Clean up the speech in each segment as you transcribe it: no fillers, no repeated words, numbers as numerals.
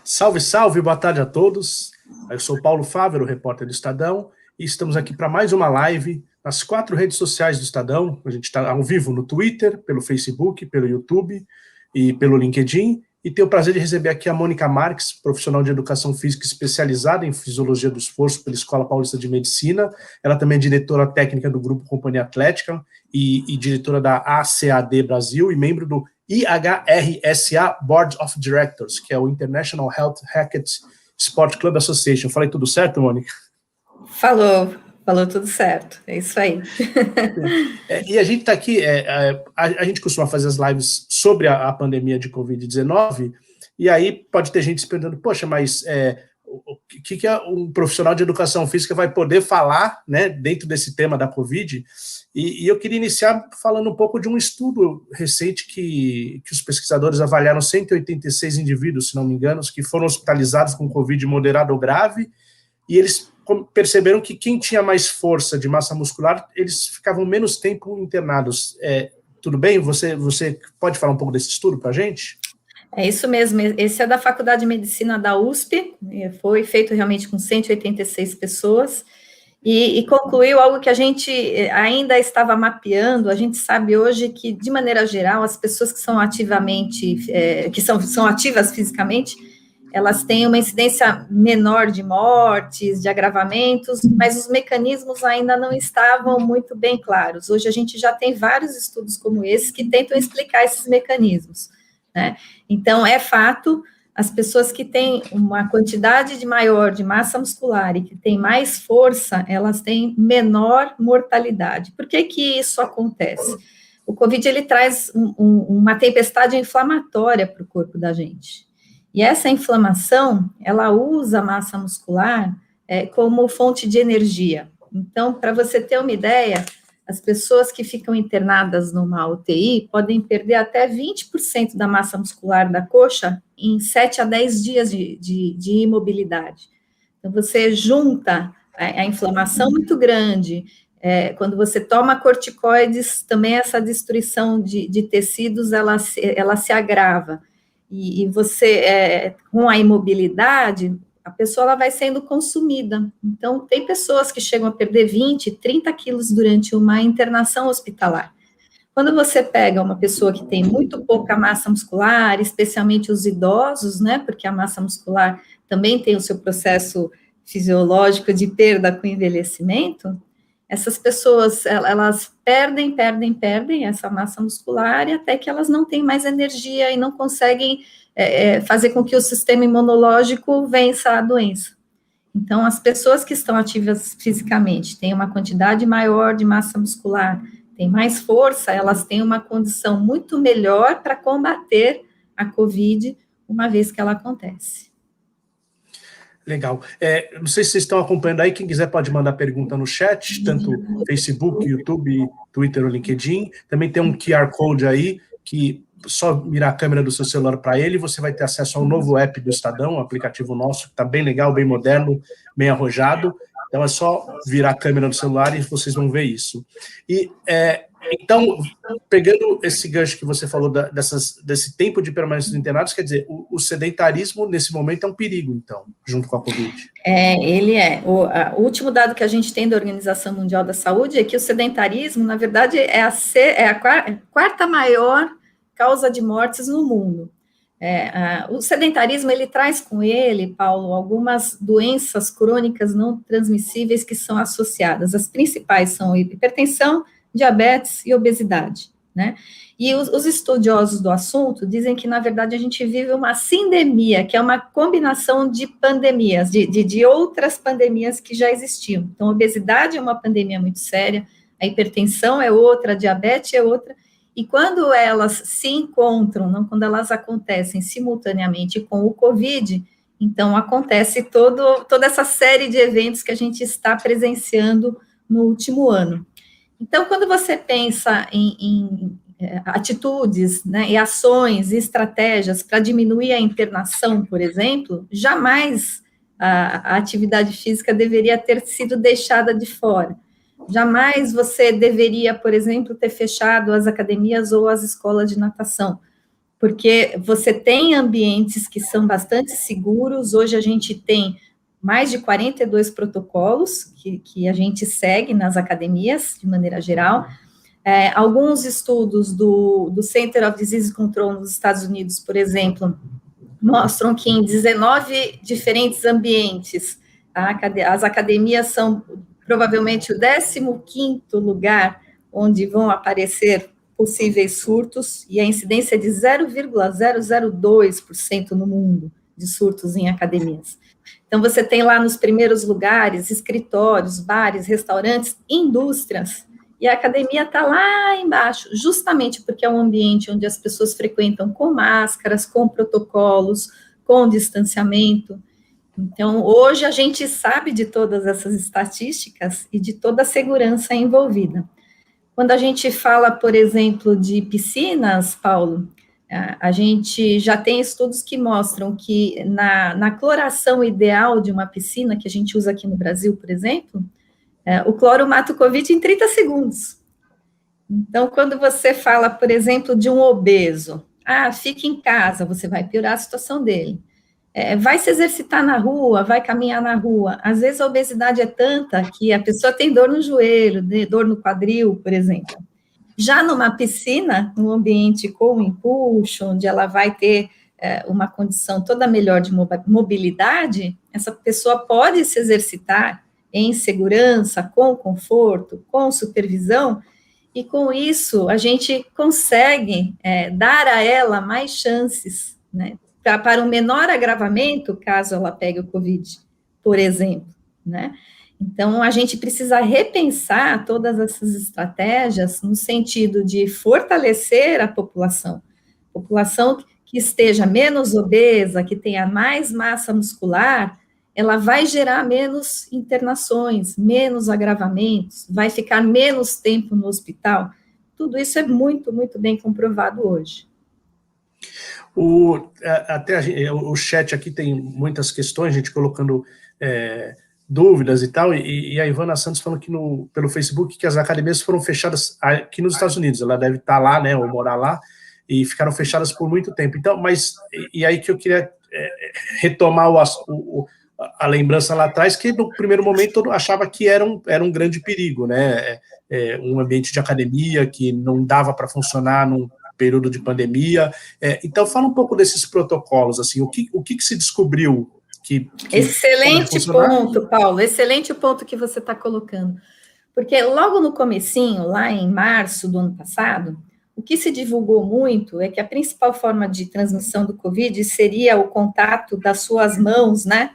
Salve, salve, boa tarde a todos. Eu sou Paulo Fávero, repórter do Estadão, e estamos aqui para mais uma live nas 4 redes sociais do Estadão. A gente está ao vivo no Twitter, pelo Facebook, pelo YouTube e pelo LinkedIn. E tenho o prazer de receber aqui a Mônica Marques, profissional de educação física especializada em fisiologia do esforço pela Escola Paulista de Medicina. Ela também é diretora técnica do Grupo Companhia Atlética e diretora da ACAD Brasil e membro do IHRSA Board of Directors, que é o International Health Racquet Sport Club Association. Falei tudo certo, Mônica? Falou tudo certo, é isso aí. E a gente está aqui, a gente costuma fazer as lives sobre a pandemia de Covid-19, e aí pode ter gente se perguntando, poxa, mas o que um profissional de educação física vai poder falar, né, dentro desse tema da Covid? E eu queria iniciar falando um pouco de um estudo recente que os pesquisadores avaliaram 186 indivíduos, se não me engano, que foram hospitalizados com Covid moderado ou grave, e eles perceberam que quem tinha mais força de massa muscular, eles ficavam menos tempo internados. Tudo bem? Você pode falar um pouco desse estudo para a gente? É isso mesmo, esse é da Faculdade de Medicina da USP, foi feito realmente com 186 pessoas, e concluiu algo que a gente ainda estava mapeando. A gente sabe hoje que, de maneira geral, as pessoas que são ativamente, que são ativas fisicamente, elas têm uma incidência menor de mortes, de agravamentos, mas os mecanismos ainda não estavam muito bem claros. Hoje a gente já tem vários estudos como esse que tentam explicar esses mecanismos, né? Então, é fato, as pessoas que têm uma quantidade maior de massa muscular e que têm mais força, elas têm menor mortalidade. Por que que isso acontece? O Covid, ele traz uma tempestade inflamatória para o corpo da gente. E essa inflamação, ela usa a massa muscular como fonte de energia. Então, para você ter uma ideia, as pessoas que ficam internadas numa UTI podem perder até 20% da massa muscular da coxa em 7 a 10 dias de imobilidade. Então, você junta a inflamação muito grande, quando você toma corticoides, também essa destruição de tecidos, ela se agrava. E você, com a imobilidade, a pessoa ela vai sendo consumida. Então, tem pessoas que chegam a perder 20, 30 quilos durante uma internação hospitalar. Quando você pega uma pessoa que tem muito pouca massa muscular, especialmente os idosos, né, porque a massa muscular também tem o seu processo fisiológico de perda com o envelhecimento, essas pessoas, elas perdem essa massa muscular e até que elas não têm mais energia e não conseguem fazer com que o sistema imunológico vença a doença. Então, as pessoas que estão ativas fisicamente, têm uma quantidade maior de massa muscular, têm mais força, elas têm uma condição muito melhor para combater a Covid, uma vez que ela acontece. Legal. Não sei se vocês estão acompanhando aí, quem quiser pode mandar pergunta no chat, tanto Facebook, YouTube, Twitter ou LinkedIn. Também tem um QR Code aí, que só mirar a câmera do seu celular para ele, você vai ter acesso ao novo app do Estadão, um aplicativo nosso, que está bem legal, bem moderno, bem arrojado. Então é só virar a câmera do celular e vocês vão ver isso. Então, pegando esse gancho que você falou desse tempo de permanência dos internados, quer dizer, o sedentarismo, nesse momento, é um perigo, então, junto com a Covid. Ele é. O último dado que a gente tem da Organização Mundial da Saúde é que o sedentarismo, na verdade, é a quarta maior causa de mortes no mundo. O sedentarismo, ele traz com ele, Paulo, algumas doenças crônicas não transmissíveis que são associadas. As principais são hipertensão, diabetes e obesidade, né? E os estudiosos do assunto dizem que, na verdade, a gente vive uma sindemia, que é uma combinação de pandemias, de outras pandemias que já existiam. Então, a obesidade é uma pandemia muito séria, a hipertensão é outra, a diabetes é outra, e quando elas se encontram, não, quando elas acontecem simultaneamente com o Covid, então acontece toda essa série de eventos que a gente está presenciando no último ano. Então, quando você pensa em atitudes, né, e ações e estratégias para diminuir a internação, por exemplo, jamais a atividade física deveria ter sido deixada de fora. Jamais você deveria, por exemplo, ter fechado as academias ou as escolas de natação, porque você tem ambientes que são bastante seguros. Hoje a gente tem mais de 42 protocolos que a gente segue nas academias, de maneira geral. Alguns estudos do Center of Disease Control nos Estados Unidos, por exemplo, mostram que em 19 diferentes ambientes, as academias são provavelmente o 15º lugar onde vão aparecer possíveis surtos, e a incidência é de 0,002% no mundo de surtos em academias. Então, você tem lá nos primeiros lugares, escritórios, bares, restaurantes, indústrias, e a academia está lá embaixo, justamente porque é um ambiente onde as pessoas frequentam com máscaras, com protocolos, com distanciamento. Então, hoje a gente sabe de todas essas estatísticas e de toda a segurança envolvida. Quando a gente fala, por exemplo, de piscinas, Paulo, a gente já tem estudos que mostram que na cloração ideal de uma piscina, que a gente usa aqui no Brasil, por exemplo, o cloro mata o Covid em 30 segundos. Então, quando você fala, por exemplo, de um obeso, fique em casa, você vai piorar a situação dele. Vai se exercitar na rua, vai caminhar na rua. Às vezes a obesidade é tanta que a pessoa tem dor no joelho, dor no quadril, por exemplo. Já numa piscina, num ambiente com empuxo, onde ela vai ter uma condição toda melhor de mobilidade, essa pessoa pode se exercitar em segurança, com conforto, com supervisão, e com isso a gente consegue dar a ela mais chances, né, para um menor agravamento, caso ela pegue o Covid, por exemplo, né? Então, a gente precisa repensar todas essas estratégias no sentido de fortalecer a população que esteja menos obesa, que tenha mais massa muscular, ela vai gerar menos internações, menos agravamentos, vai ficar menos tempo no hospital. Tudo isso é muito, muito bem comprovado hoje. O chat aqui tem muitas questões, gente colocando dúvidas e tal, e a Ivana Santos falou aqui pelo Facebook que as academias foram fechadas aqui nos Estados Unidos, ela deve estar lá, né, ou morar lá, e ficaram fechadas por muito tempo. Então, e aí que eu queria retomar a lembrança lá atrás, que no primeiro momento todo achava que era um grande perigo, né, um ambiente de academia que não dava para funcionar num período de pandemia. Então, fala um pouco desses protocolos, assim, o que se descobriu que excelente ponto, Paulo, excelente ponto que você está colocando, porque logo no comecinho, lá em março do ano passado, o que se divulgou muito é que a principal forma de transmissão do Covid seria o contato das suas mãos, né,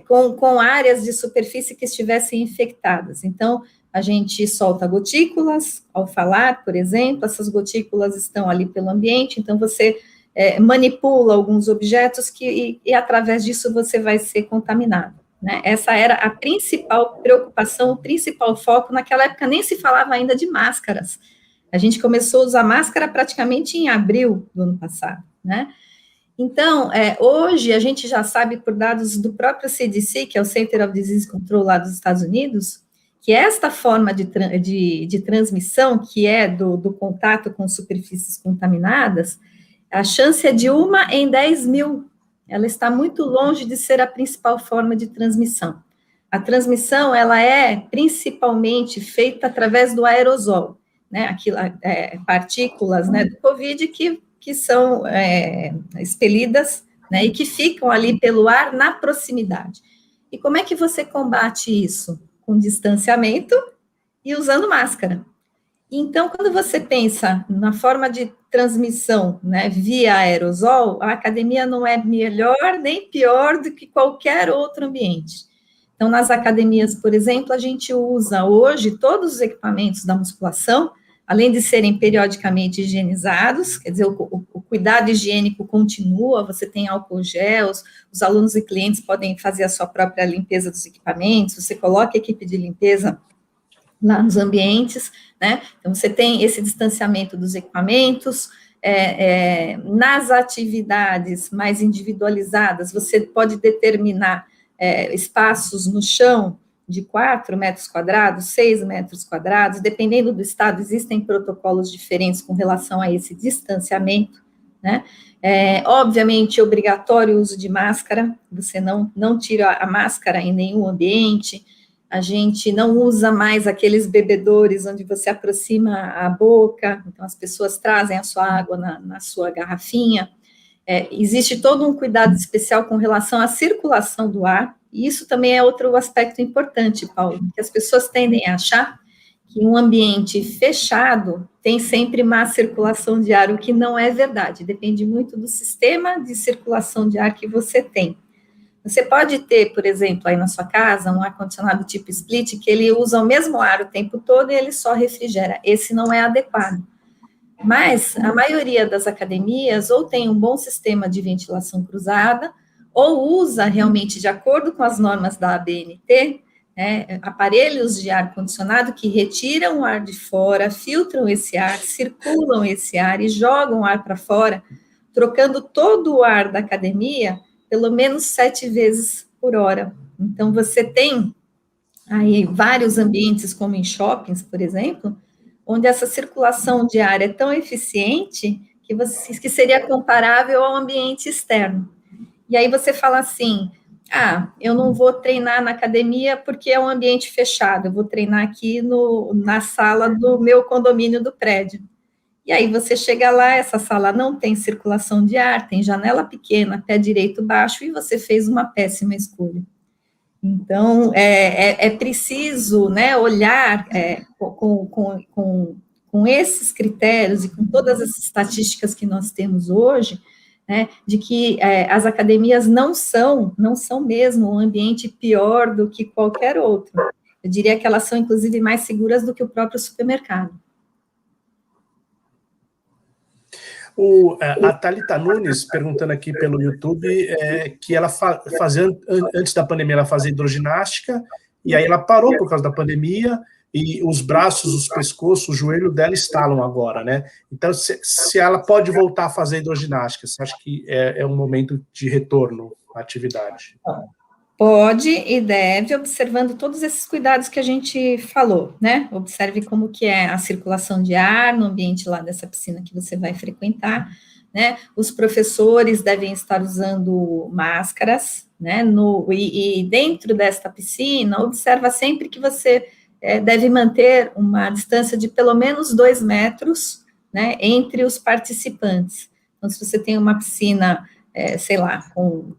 com áreas de superfície que estivessem infectadas. Então, a gente solta gotículas ao falar, por exemplo, essas gotículas estão ali pelo ambiente, então você manipula alguns objetos e através disso você vai ser contaminado, né? Essa era a principal preocupação, o principal foco. Naquela época nem se falava ainda de máscaras. A gente começou a usar máscara praticamente em abril do ano passado, né? Então, hoje a gente já sabe por dados do próprio CDC, que é o Center of Disease Control lá dos Estados Unidos, que esta forma de transmissão, que é do contato com superfícies contaminadas, a chance é de 1 em 10 mil. Ela está muito longe de ser a principal forma de transmissão. A transmissão, ela é principalmente feita através do aerosol, né, partículas, né, do Covid que são expelidas, né, e que ficam ali pelo ar na proximidade. E como é que você combate isso? Com distanciamento e usando máscara. Então, quando você pensa na forma de transmissão, né, via aerosol, a academia não é melhor nem pior do que qualquer outro ambiente. Então, nas academias, por exemplo, a gente usa hoje todos os equipamentos da musculação, além de serem periodicamente higienizados, quer dizer, o cuidado higiênico continua, você tem álcool gel, os alunos e clientes podem fazer a sua própria limpeza dos equipamentos, você coloca a equipe de limpeza lá nos ambientes, né? Então, você tem esse distanciamento dos equipamentos. Nas atividades mais individualizadas, você pode determinar espaços no chão de 4 metros quadrados, 6 metros quadrados, dependendo do estado, existem protocolos diferentes com relação a esse distanciamento, né? Obviamente, obrigatório o uso de máscara, você não tira a máscara em nenhum ambiente, a gente não usa mais aqueles bebedouros onde você aproxima a boca, então as pessoas trazem a sua água na sua garrafinha. Existe todo um cuidado especial com relação à circulação do ar, e isso também é outro aspecto importante, Paulo, que as pessoas tendem a achar que um ambiente fechado tem sempre má circulação de ar, o que não é verdade, depende muito do sistema de circulação de ar que você tem. Você pode ter, por exemplo, aí na sua casa, um ar-condicionado tipo split, que ele usa o mesmo ar o tempo todo e ele só refrigera. Esse não é adequado. Mas a maioria das academias ou tem um bom sistema de ventilação cruzada, ou usa realmente, de acordo com as normas da ABNT, aparelhos de ar-condicionado que retiram o ar de fora, filtram esse ar, circulam esse ar e jogam o ar para fora, trocando todo o ar da academia pelo menos 7 vezes por hora. Então, você tem aí vários ambientes, como em shoppings, por exemplo, onde essa circulação de ar é tão eficiente que seria comparável ao ambiente externo. E aí você fala assim, eu não vou treinar na academia porque é um ambiente fechado, eu vou treinar aqui na sala do meu condomínio do prédio. E aí você chega lá, essa sala não tem circulação de ar, tem janela pequena, pé direito baixo, e você fez uma péssima escolha. Então, é preciso, né, olhar com esses critérios e com todas as estatísticas que nós temos hoje, né, de que as academias não são mesmo um ambiente pior do que qualquer outro. Eu diria que elas são, inclusive, mais seguras do que o próprio supermercado. A Thalita Nunes, perguntando aqui pelo YouTube, que ela fazia, antes da pandemia, ela fazia hidroginástica, e aí ela parou por causa da pandemia, e os braços, os pescoços, o joelho dela estalam agora, né? Então, se ela pode voltar a fazer hidroginástica, você acha que é um momento de retorno à atividade? Pode e deve, observando todos esses cuidados que a gente falou, né? Observe como que é a circulação de ar no ambiente lá dessa piscina que você vai frequentar, né? Os professores devem estar usando máscaras, né? E dentro desta piscina, observa sempre que você deve manter uma distância de pelo menos 2 metros, né? Entre os participantes. Então, se você tem uma piscina, sei lá, com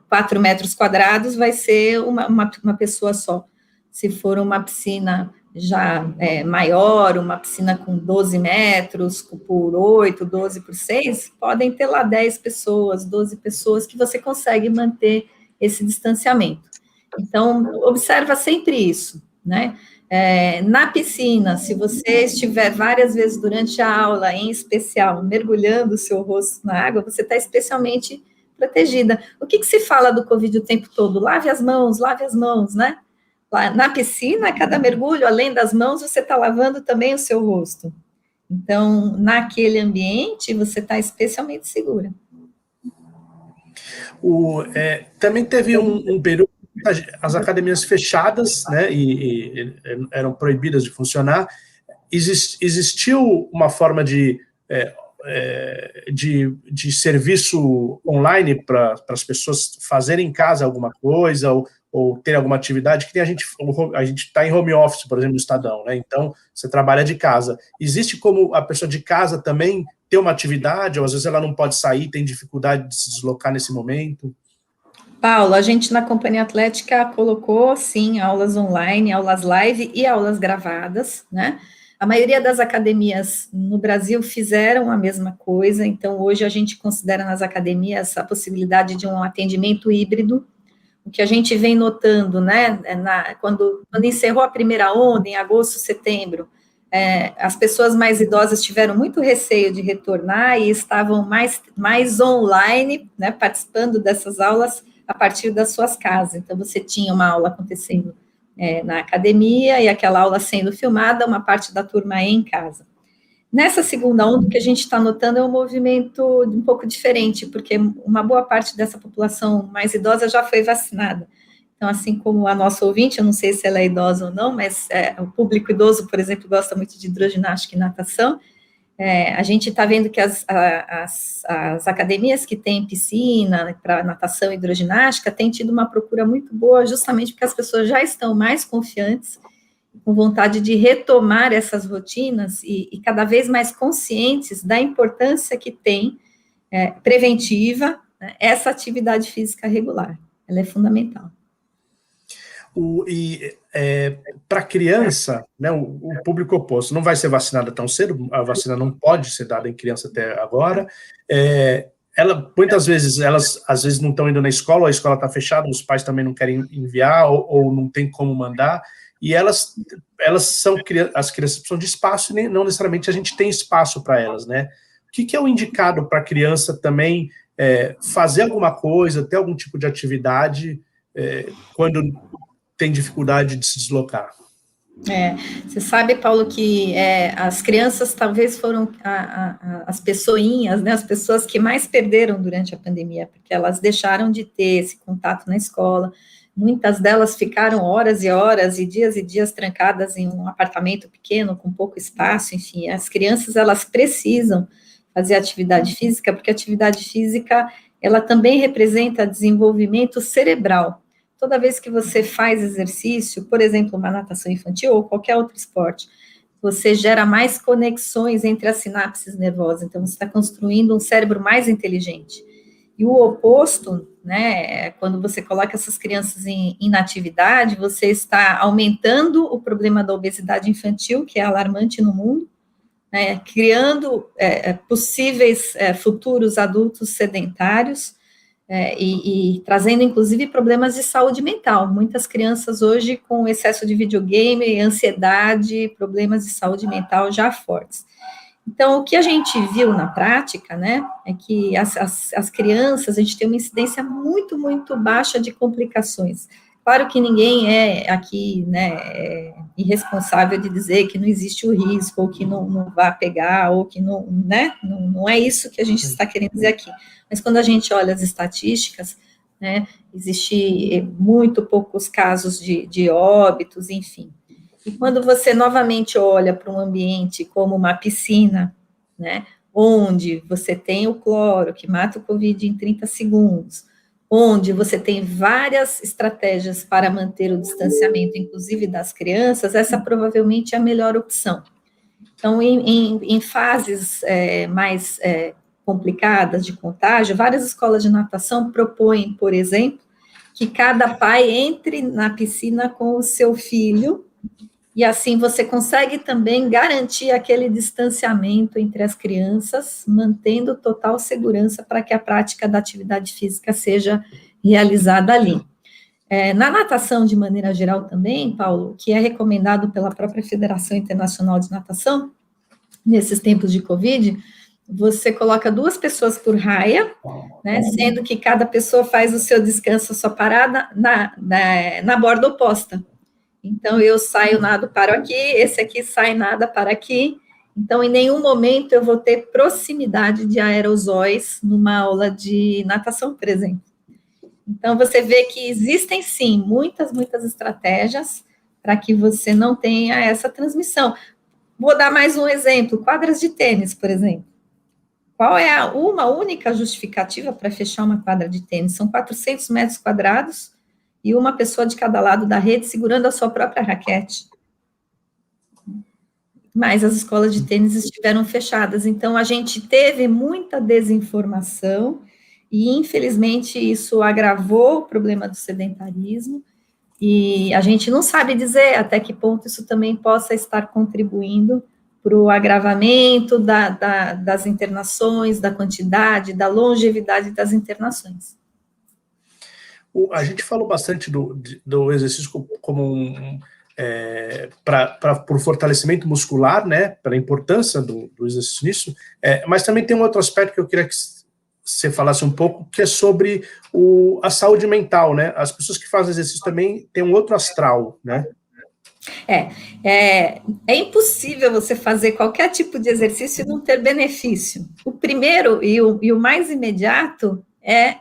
4 metros quadrados, vai ser uma pessoa só. Se for uma piscina já maior, uma piscina com 12 metros por 8, 12 por 6, podem ter lá 10 pessoas, 12 pessoas, que você consegue manter esse distanciamento. Então, observa sempre isso, né? Na piscina, se você estiver várias vezes durante a aula, em especial, mergulhando o seu rosto na água, você está especialmente protegida. O que se fala do Covid o tempo todo? Lave as mãos, né? Lá na piscina, cada mergulho, além das mãos, você está lavando também o seu rosto. Então, naquele ambiente, você está especialmente segura. Também teve um período, as academias fechadas, né, e eram proibidas de funcionar. Existiu uma forma de serviço online para as pessoas fazerem em casa alguma coisa ou ter alguma atividade, que nem a gente está em home office, por exemplo, no Estadão, né? Então, você trabalha de casa. Existe como a pessoa de casa também ter uma atividade, ou às vezes ela não pode sair, tem dificuldade de se deslocar nesse momento? Paulo, a gente na Companhia Atlética colocou, sim, aulas online, aulas live e aulas gravadas, né? A maioria das academias no Brasil fizeram a mesma coisa, então hoje a gente considera nas academias a possibilidade de um atendimento híbrido. O que a gente vem notando, né, quando encerrou a primeira onda, em agosto, setembro, as pessoas mais idosas tiveram muito receio de retornar e estavam mais online, né, participando dessas aulas a partir das suas casas. Então, você tinha uma aula acontecendo na academia e aquela aula sendo filmada, uma parte da turma em casa. Nessa segunda onda, o que a gente está notando é um movimento um pouco diferente, porque uma boa parte dessa população mais idosa já foi vacinada. Então, assim como a nossa ouvinte, eu não sei se ela é idosa ou não, mas o público idoso, por exemplo, gosta muito de hidroginástica e natação, A gente está vendo que as academias que têm piscina para natação e hidroginástica têm tido uma procura muito boa, justamente porque as pessoas já estão mais confiantes, com vontade de retomar essas rotinas e cada vez mais conscientes da importância que tem preventiva, né, essa atividade física regular. Ela é fundamental. Para criança, né, o público oposto não vai ser vacinada tão cedo, a vacina não pode ser dada em criança até agora. Muitas vezes, elas às vezes não estão indo na escola, a escola está fechada, os pais também não querem enviar, ou não tem como mandar, e elas são, as crianças precisam de espaço, e não necessariamente a gente tem espaço para elas, né? O que é o indicado para a criança também fazer alguma coisa, ter algum tipo de atividade, quando tem dificuldade de se deslocar? Você sabe, Paulo, que as crianças talvez foram as pessoinhas, né, as pessoas que mais perderam durante a pandemia, porque elas deixaram de ter esse contato na escola, muitas delas ficaram horas e horas e dias trancadas em um apartamento pequeno, com pouco espaço, enfim, as crianças, elas precisam fazer atividade física, porque a atividade física, ela também representa desenvolvimento cerebral. Toda vez que você faz exercício, por exemplo, uma natação infantil ou qualquer outro esporte, você gera mais conexões entre as sinapses nervosas, então você está construindo um cérebro mais inteligente. E o oposto, né, quando você coloca essas crianças em inatividade, você está aumentando o problema da obesidade infantil, que é alarmante no mundo, né, criando possíveis futuros adultos sedentários, e trazendo, inclusive, problemas de saúde mental. Muitas crianças hoje com excesso de videogame, ansiedade, problemas de saúde mental já fortes. Então, o que a gente viu na prática, né, é que as crianças, a gente tem uma incidência muito, muito baixa de complicações. Claro que ninguém é aqui, né, irresponsável de dizer que não existe o risco, ou que não vai pegar, ou que não, né, não é isso que a gente está querendo dizer aqui. Mas quando a gente olha as estatísticas, né, existe muito poucos casos de óbitos, enfim. E quando você novamente olha para um ambiente como uma piscina, né, onde você tem o cloro, que mata o Covid em 30 segundos, onde você tem várias estratégias para manter o distanciamento, inclusive das crianças, essa provavelmente é a melhor opção. Então, em fases mais complicadas de contágio, várias escolas de natação propõem, por exemplo, que cada pai entre na piscina com o seu filho, e assim você consegue também garantir aquele distanciamento entre as crianças, mantendo total segurança para que a prática da atividade física seja realizada ali. Na natação, de maneira geral também, Paulo, que é recomendado pela própria Federação Internacional de Natação, nesses tempos de Covid, você coloca 2 pessoas por raia, né, sendo que cada pessoa faz o seu descanso, a sua parada, na borda oposta. Então, eu saio, nado, paro aqui, esse aqui sai, nada, para aqui. Então, em nenhum momento eu vou ter proximidade de aerosóis numa aula de natação, por exemplo. Então, você vê que existem, sim, muitas estratégias para que você não tenha essa transmissão. Vou dar mais um exemplo, quadras de tênis, por exemplo. Qual é uma única justificativa para fechar uma quadra de tênis? São 400 metros quadrados, e uma pessoa de cada lado da rede segurando a sua própria raquete. Mas as escolas de tênis estiveram fechadas, então a gente teve muita desinformação, e infelizmente isso agravou o problema do sedentarismo, e a gente não sabe dizer até que ponto isso também possa estar contribuindo para o agravamento das internações, da quantidade, da longevidade das internações. A gente falou bastante do exercício como para o fortalecimento muscular, né, pela importância do exercício nisso, mas também tem um outro aspecto que eu queria que você falasse um pouco, que é sobre a saúde mental, né? As pessoas que fazem exercício também têm um outro astral, né? É impossível você fazer qualquer tipo de exercício e não ter benefício. O primeiro e o mais imediato é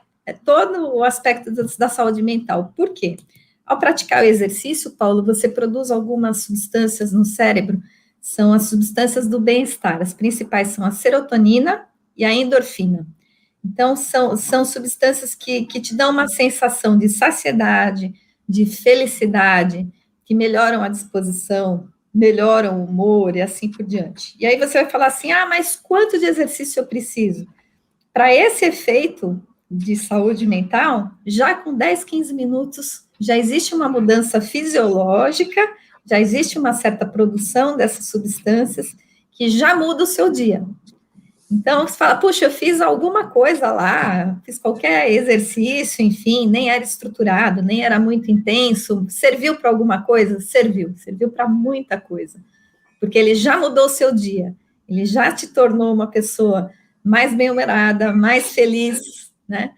todo o aspecto da saúde mental. Por quê? Ao praticar o exercício, Paulo, você produz algumas substâncias no cérebro são as substâncias do bem-estar. As principais são a serotonina e a endorfina. Então, são substâncias que te dão uma sensação de saciedade, de felicidade, que melhoram a disposição, melhoram o humor e assim por diante. E aí você vai falar assim, mas quanto de exercício eu preciso? Para esse efeito de saúde mental, já com 10, 15 minutos, já existe uma mudança fisiológica, já existe uma certa produção dessas substâncias que já muda o seu dia. Então, você fala, puxa, eu fiz alguma coisa lá, fiz qualquer exercício, enfim, nem era estruturado, nem era muito intenso, serviu para alguma coisa? Serviu para muita coisa, porque ele já mudou o seu dia, ele já te tornou uma pessoa mais bem-humorada, mais feliz, né?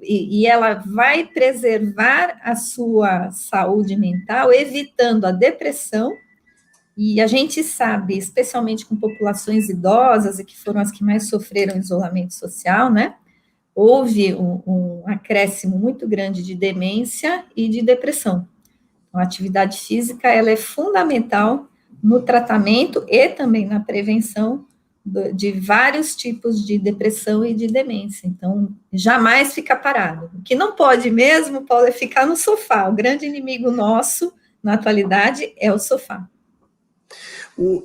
E ela vai preservar a sua saúde mental, evitando a depressão. E a gente sabe, especialmente com populações idosas, e que foram as que mais sofreram isolamento social, né? Houve um acréscimo muito grande de demência e de depressão. Então, a atividade física, ela é fundamental no tratamento e também na prevenção de vários tipos de depressão e de demência. Então, jamais ficar parado. O que não pode mesmo, Paulo, é ficar no sofá. O grande inimigo nosso, na atualidade, é o sofá.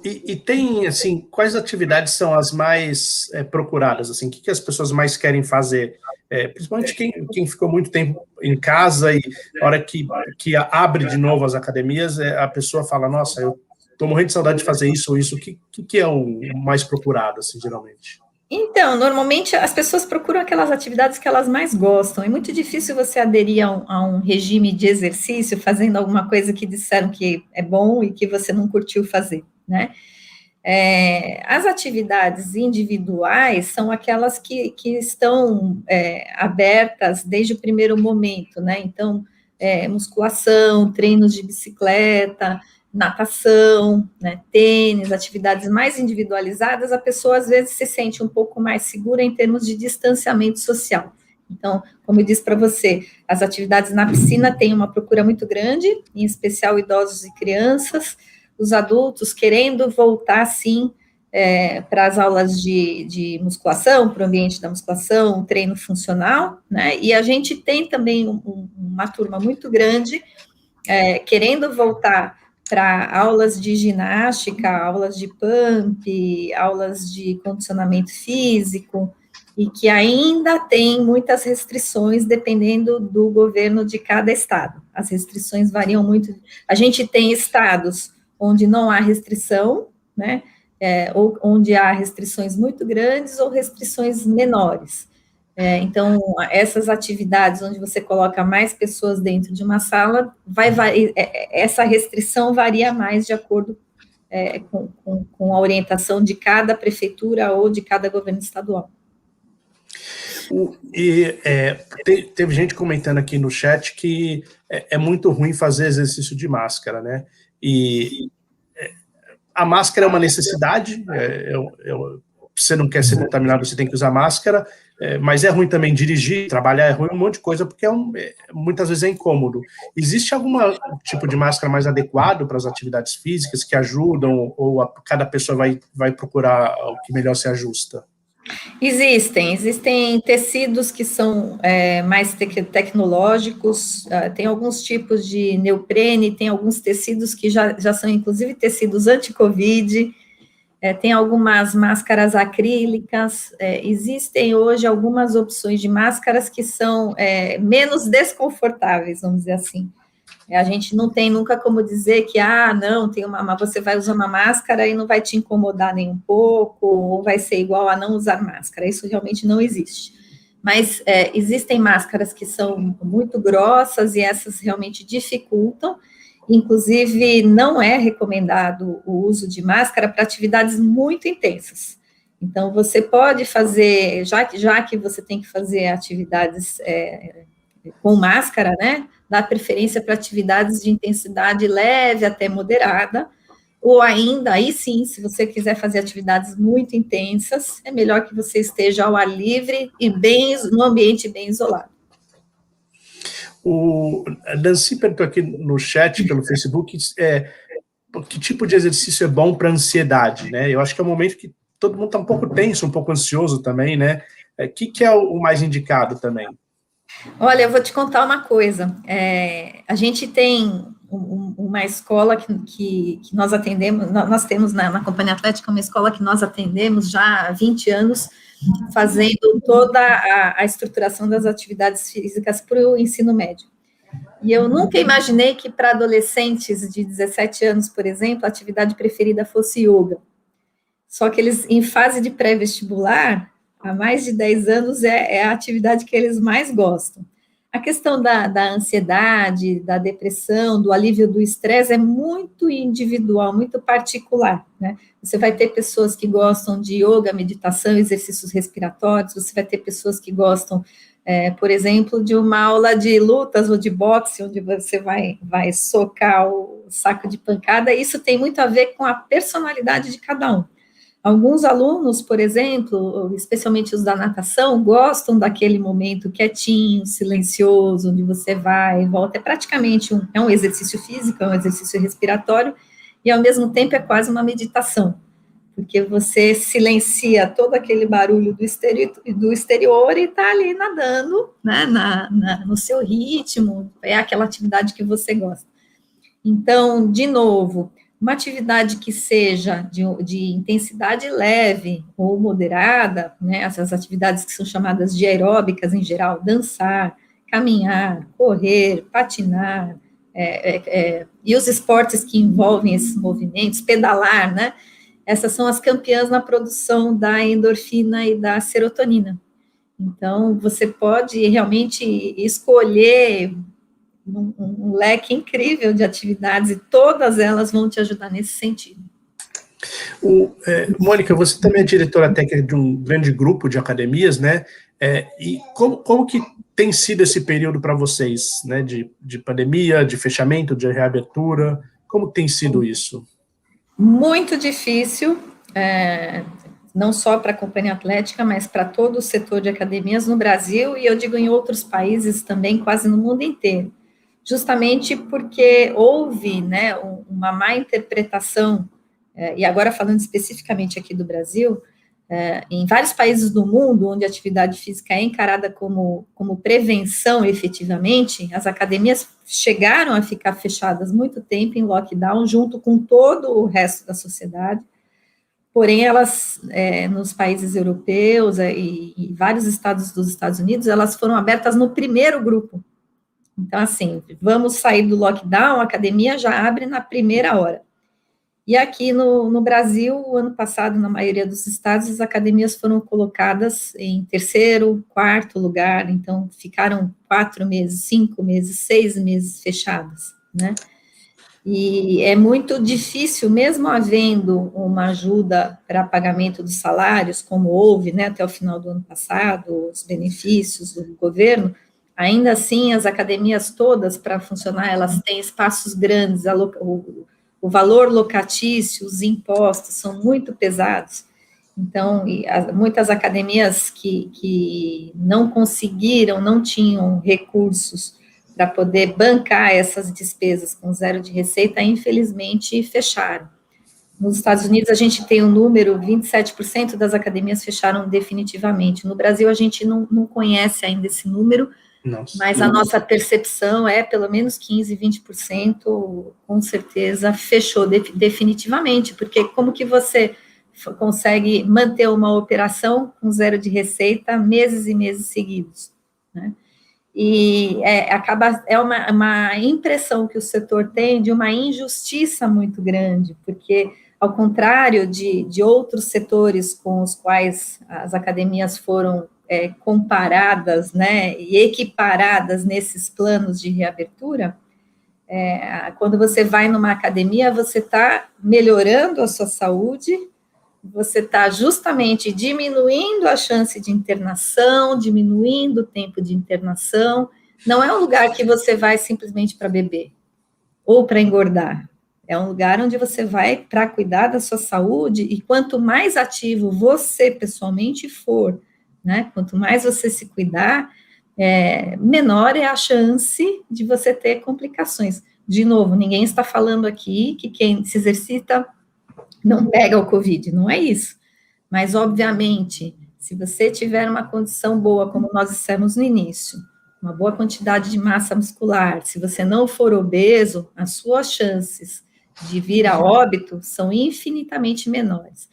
E tem, assim, quais atividades são as mais procuradas, assim, o que as pessoas mais querem fazer? Principalmente quem ficou muito tempo em casa e na hora que abre de novo as academias, a pessoa fala, nossa, eu estou morrendo de saudade de fazer isso ou isso. O que é o mais procurado, assim, geralmente? Então, normalmente as pessoas procuram aquelas atividades que elas mais gostam. É muito difícil você aderir a um regime de exercício fazendo alguma coisa que disseram que é bom e que você não curtiu fazer, né? As atividades individuais são aquelas que estão abertas desde o primeiro momento, né? Então, musculação, treinos de bicicleta, natação, né, tênis, atividades mais individualizadas, a pessoa às vezes se sente um pouco mais segura em termos de distanciamento social. Então, como eu disse para você, as atividades na piscina têm uma procura muito grande, em especial idosos e crianças, os adultos querendo voltar, sim, para as aulas de musculação, para o ambiente da musculação, um treino funcional, né, e a gente tem também uma turma muito grande querendo voltar para aulas de ginástica, aulas de pump, aulas de condicionamento físico, e que ainda tem muitas restrições dependendo do governo de cada estado. As restrições variam muito. A gente tem estados onde não há restrição, né, ou onde há restrições muito grandes ou restrições menores. Então, essas atividades onde você coloca mais pessoas dentro de uma sala, essa restrição varia mais de acordo com a orientação de cada prefeitura ou de cada governo estadual. Teve gente comentando aqui no chat que é muito ruim fazer exercício de máscara, né? E a máscara é uma necessidade, você não quer ser contaminado, você tem que usar máscara, mas é ruim também dirigir, trabalhar é ruim, um monte de coisa, porque muitas vezes é incômodo. Existe algum tipo de máscara mais adequado para as atividades físicas que ajudam, ou cada pessoa vai procurar o que melhor se ajusta? Existem tecidos que são mais tecnológicos, tem alguns tipos de neoprene, tem alguns tecidos que já são, inclusive, tecidos anti-Covid, tem algumas máscaras acrílicas, existem hoje algumas opções de máscaras que são menos desconfortáveis, vamos dizer assim. A gente não tem nunca como dizer que, não, você vai usar uma máscara e não vai te incomodar nem um pouco, ou vai ser igual a não usar máscara, isso realmente não existe. Mas existem máscaras que são muito grossas e essas realmente dificultam, inclusive não é recomendado o uso de máscara para atividades muito intensas. Então, você pode fazer, já que você tem que fazer atividades com máscara, né, dá preferência para atividades de intensidade leve até moderada, ou ainda, aí sim, se você quiser fazer atividades muito intensas, é melhor que você esteja ao ar livre e no ambiente bem isolado. O Nancy perguntou aqui no chat, pelo Facebook, que tipo de exercício é bom para ansiedade, né? Eu acho que é um momento que todo mundo está um pouco tenso, um pouco ansioso também, né? O que é o mais indicado também? Olha, eu vou te contar uma coisa. A gente tem uma escola que nós atendemos, nós temos na Companhia Atlética uma escola que nós atendemos já há 20 anos, fazendo toda a estruturação das atividades físicas para o ensino médio. E eu nunca imaginei que para adolescentes de 17 anos, por exemplo, a atividade preferida fosse yoga. Só que eles, em fase de pré-vestibular, há mais de 10 anos, é a atividade que eles mais gostam. A questão da ansiedade, da depressão, do alívio do estresse é muito individual, muito particular, né? Você vai ter pessoas que gostam de yoga, meditação, exercícios respiratórios, você vai ter pessoas que gostam, por exemplo, de uma aula de lutas ou de boxe, onde você vai socar o saco de pancada, isso tem muito a ver com a personalidade de cada um. Alguns alunos, por exemplo, especialmente os da natação, gostam daquele momento quietinho, silencioso, onde você vai e volta. É praticamente um exercício físico, é um exercício respiratório, e ao mesmo tempo é quase uma meditação, porque você silencia todo aquele barulho do exterior e está ali nadando, né, no seu ritmo, é aquela atividade que você gosta. Então, de novo, uma atividade que seja de intensidade leve ou moderada, né, essas atividades que são chamadas de aeróbicas em geral, dançar, caminhar, correr, patinar, e os esportes que envolvem esses movimentos, pedalar, né, essas são as campeãs na produção da endorfina e da serotonina. Então, você pode realmente escolher um leque incrível de atividades e todas elas vão te ajudar nesse sentido. Mônica, você também é diretora técnica de um grande grupo de academias, né? E como que tem sido esse período para vocês, né? De pandemia, de fechamento, de reabertura? Como tem sido isso? Muito difícil, não só para a Companhia Atlética, mas para todo o setor de academias no Brasil, e eu digo em outros países também, quase no mundo inteiro. Justamente porque houve, né, uma má interpretação, e agora falando especificamente aqui do Brasil, em vários países do mundo, onde a atividade física é encarada como prevenção efetivamente, as academias chegaram a ficar fechadas muito tempo em lockdown, junto com todo o resto da sociedade, porém elas, nos países europeus e vários estados dos Estados Unidos, elas foram abertas no primeiro grupo. Então, assim, vamos sair do lockdown, a academia já abre na primeira hora. E aqui no Brasil, o ano passado, na maioria dos estados, as academias foram colocadas em terceiro, quarto lugar, então ficaram 4 meses, 5 meses, 6 meses fechadas, né? E é muito difícil, mesmo havendo uma ajuda para pagamento dos salários, como houve, né, até o final do ano passado, os benefícios do governo, ainda assim, as academias todas, para funcionar, elas têm espaços grandes, o valor locatício, os impostos são muito pesados. Então, muitas academias que não conseguiram, não tinham recursos para poder bancar essas despesas com zero de receita, infelizmente, fecharam. Nos Estados Unidos, a gente tem um número, 27% das academias fecharam definitivamente. No Brasil, a gente não conhece ainda esse número, mas a nossa percepção é pelo menos 15%, 20%, com certeza, fechou definitivamente, porque como que você consegue manter uma operação com zero de receita meses e meses seguidos, né? E é uma impressão que o setor tem de uma injustiça muito grande, porque, ao contrário de outros setores com os quais as academias foram comparadas, né, e equiparadas nesses planos de reabertura, quando você vai numa academia, você está melhorando a sua saúde, você está justamente diminuindo a chance de internação, diminuindo o tempo de internação. Não é um lugar que você vai simplesmente para beber ou para engordar. É um lugar onde você vai para cuidar da sua saúde, e quanto mais ativo você pessoalmente for, né, quanto mais você se cuidar, menor é a chance de você ter complicações. De novo, ninguém está falando aqui que quem se exercita não pega o Covid, não é isso. Mas, obviamente, se você tiver uma condição boa, como nós dissemos no início, uma boa quantidade de massa muscular, se você não for obeso, as suas chances de vir a óbito são infinitamente menores.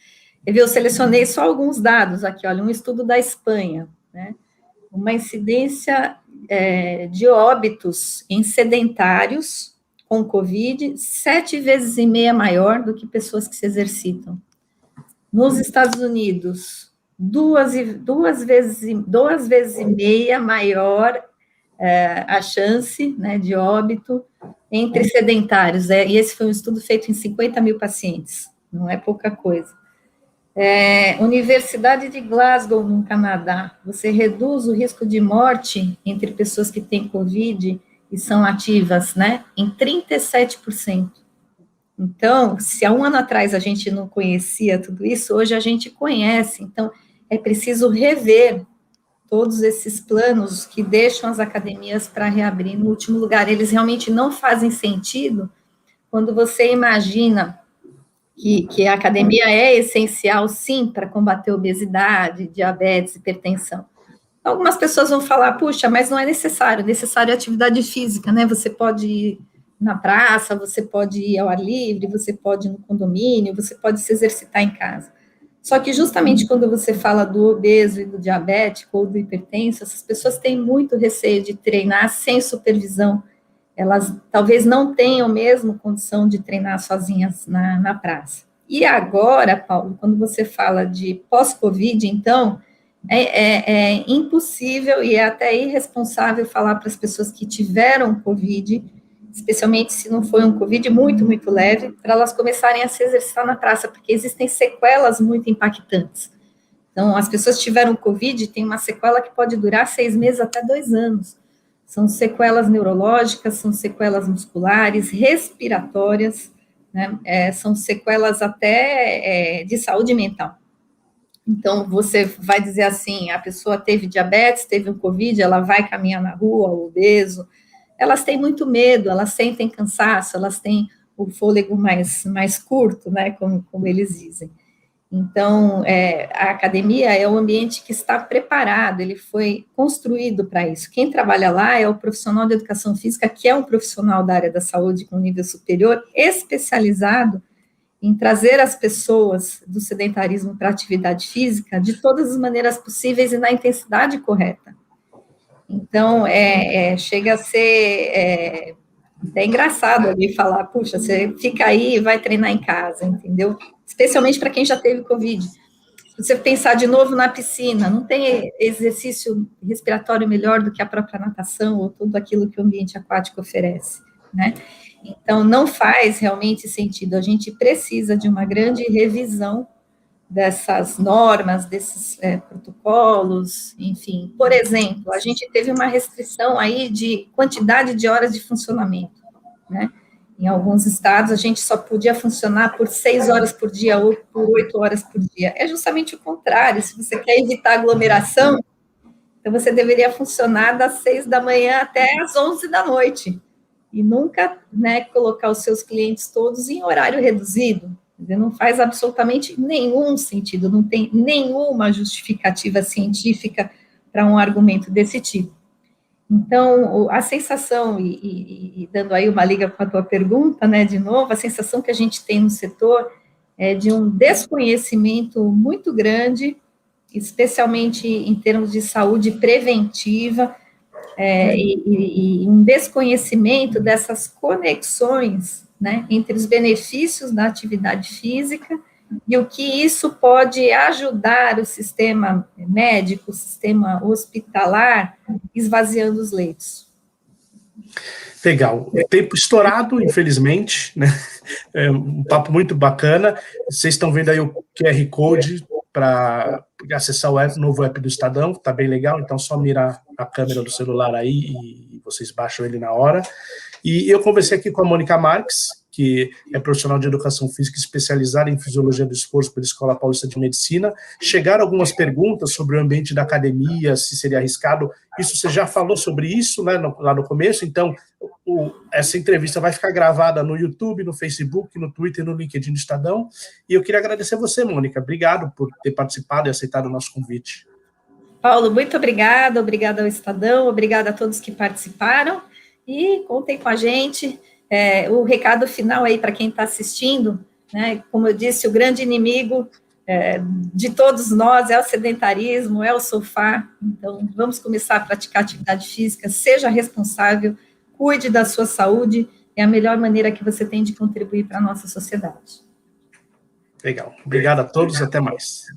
Eu selecionei só alguns dados aqui, olha, um estudo da Espanha, né? Uma incidência de óbitos em sedentários com Covid 7,5 vezes maior do que pessoas que se exercitam. Nos Estados Unidos, 2,5 vezes maior a chance, né, de óbito entre sedentários. E esse foi um estudo feito em 50 mil pacientes, não é pouca coisa. Universidade de Glasgow, no Canadá, você reduz o risco de morte entre pessoas que têm Covid e são ativas, né, em 37%. Então, se há um ano atrás a gente não conhecia tudo isso, hoje a gente conhece. Então, é preciso rever todos esses planos que deixam as academias para reabrir no último lugar. Eles realmente não fazem sentido quando você imagina que a academia é essencial, sim, para combater obesidade, diabetes, hipertensão. Algumas pessoas vão falar, puxa, mas não é necessário é atividade física, né? Você pode ir na praça, você pode ir ao ar livre, você pode ir no condomínio, você pode se exercitar em casa. Só que justamente quando você fala do obeso e do diabético ou do hipertenso, essas pessoas têm muito receio de treinar sem supervisão. Elas talvez não tenham mesmo condição de treinar sozinhas na praça. E agora, Paulo, quando você fala de pós-Covid, então, é impossível e é até irresponsável falar para as pessoas que tiveram Covid, especialmente se não foi um Covid muito, muito leve, para elas começarem a se exercitar na praça, porque existem sequelas muito impactantes. Então, as pessoas que tiveram Covid, tem uma sequela que pode durar 6 meses até 2 anos. São sequelas neurológicas, são sequelas musculares, respiratórias, né? São sequelas até de saúde mental. Então, você vai dizer assim, a pessoa teve diabetes, teve um Covid, ela vai caminhar na rua, obeso, elas têm muito medo, elas sentem cansaço, elas têm o fôlego mais curto, né, como eles dizem. Então, a academia é um ambiente que está preparado, ele foi construído para isso. Quem trabalha lá é o profissional de educação física, que é um profissional da área da saúde com nível superior, especializado em trazer as pessoas do sedentarismo para a atividade física de todas as maneiras possíveis e na intensidade correta. Então, chega a ser até engraçado ali falar, puxa, você fica aí e vai treinar em casa, entendeu? Especialmente para quem já teve Covid. Se você pensar de novo na piscina, não tem exercício respiratório melhor do que a própria natação ou tudo aquilo que o ambiente aquático oferece, né? Então, não faz realmente sentido. A gente precisa de uma grande revisão dessas normas, desses protocolos, enfim. Por exemplo, a gente teve uma restrição aí de quantidade de horas de funcionamento, né? Em alguns estados, a gente só podia funcionar por 6 horas por dia ou por 8 horas por dia. É justamente o contrário. Se você quer evitar aglomeração, então você deveria funcionar das 6 da manhã até as 11 da noite. E nunca, né, colocar os seus clientes todos em horário reduzido. Não faz absolutamente nenhum sentido, não tem nenhuma justificativa científica para um argumento desse tipo. Então, a sensação, e dando aí uma liga com a tua pergunta, né, de novo, a sensação que a gente tem no setor é de um desconhecimento muito grande, especialmente em termos de saúde preventiva, e um desconhecimento dessas conexões, né, entre os benefícios da atividade física e o que isso pode ajudar o sistema médico, o sistema hospitalar, esvaziando os leitos. Legal. Tempo estourado, infelizmente, né? É um papo muito bacana. Vocês estão vendo aí o QR Code para acessar o novo app do Estadão, tá bem legal, então só mirar a câmera do celular aí e vocês baixam ele na hora. E eu conversei aqui com a Mônica Marques, que é profissional de educação física especializada em fisiologia do esforço pela Escola Paulista de Medicina. Chegaram algumas perguntas sobre o ambiente da academia, se seria arriscado. Isso você já falou sobre isso, né, lá no começo, então essa entrevista vai ficar gravada no YouTube, no Facebook, no Twitter, no LinkedIn do Estadão. E eu queria agradecer a você, Mônica. Obrigado por ter participado e aceitado o nosso convite. Paulo, muito obrigada ao Estadão, obrigada a todos que participaram, e contem com a gente. O recado final aí para quem está assistindo, né, como eu disse, o grande inimigo de todos nós é o sedentarismo, é o sofá. Então, vamos começar a praticar atividade física, seja responsável, cuide da sua saúde, é a melhor maneira que você tem de contribuir para a nossa sociedade. Legal. Obrigado a todos, até mais.